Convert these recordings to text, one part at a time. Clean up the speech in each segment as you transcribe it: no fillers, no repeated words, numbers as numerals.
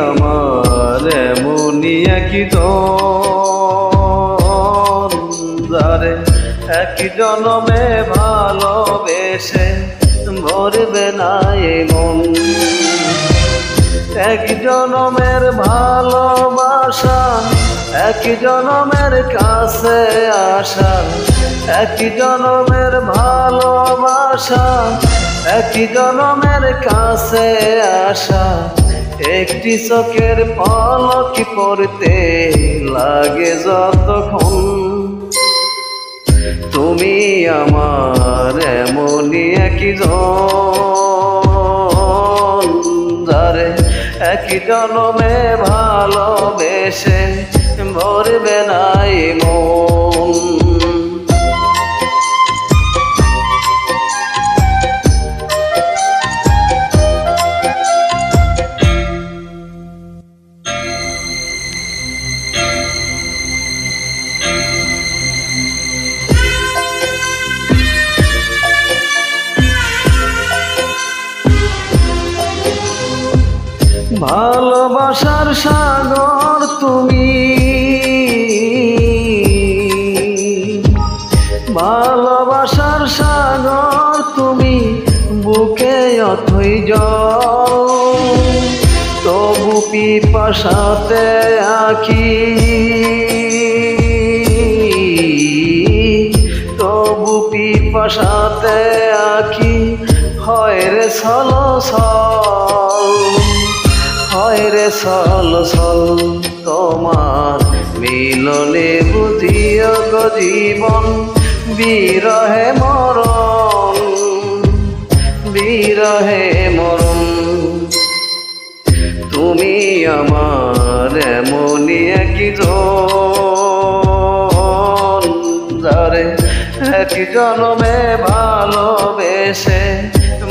আমার এমনই একজন, যারে এক জনমে ভালোবেসে ভরবে না এই মন। এক জনমের ভালোবাসা, এক জনমের কাছে আসা, এক জনমের ভালোবাসা, এক জনমের কাছে আসা, একটি চোখের পলক পড়তে লাগে যতক্ষণ। তুমি আমার এমনই একজন, যারে এক জনমে ভালোবেসে ভরবে না এই মন। ভালোবাসার সাগর তুমি, ভালোবাসার সাগর তুমি, বুকে অথই জল, তবু পিপাসাতে আঁকি, তবু পিপাসাতে আঁকি, হয় রে ছলছল, হয় রে ছলছল। তোমার মিলনে বুঝিও গো জীবন, বিরহে মরণ, বিরহে মরণ। তুমি আমার এমনই একজন, যারে এক জনমে ভালোবেসে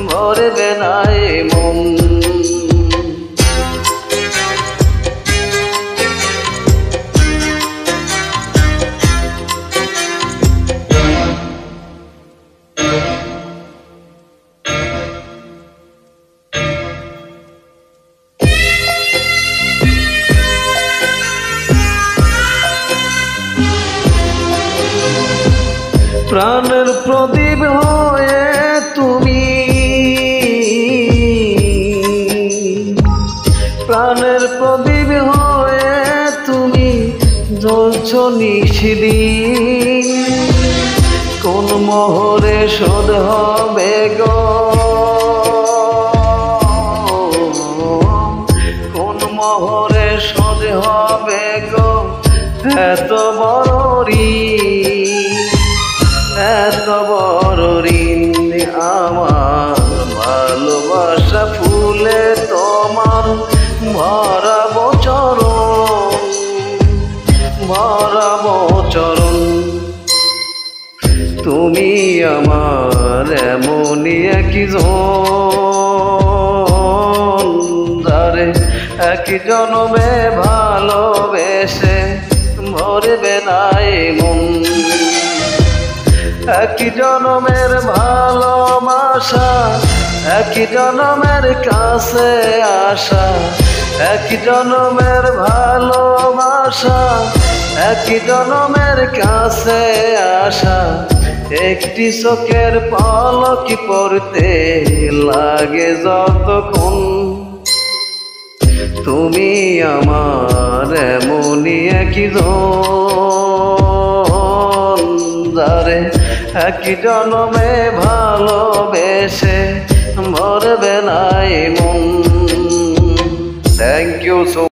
ভরবে না এই মন। প্রাণের প্রদীপ হয়ে তুমি, প্রাণের প্রদীপ হয়ে তুমি জ্বলছ নিশিদিন। কোন মোহরে শোধ হবে গো, কোন মোহরে শোধ হবে গো এত বড় ঋণ, এত বড় ঋণ। আমার ভালোবাসা ফুলে তোমার ভরাবো চরণ, ভরাবো চরণ। তুমি আমার এমনই একজন, যারে এক জনমে ভালোবেসে ভরবে না এই মন। এক জনমের ভালোবাসা, এক জনমের কাছে আসা, এক জনমের ভালোবাসা, এক জনমের কাছে আসা, একটি চোখের পলক পড়তে লাগে যতক্ষণ। তুমি আমার এমনই একজন, যারে এক জনমে ভালোবেসে ভরবে না এই মন। Thank you so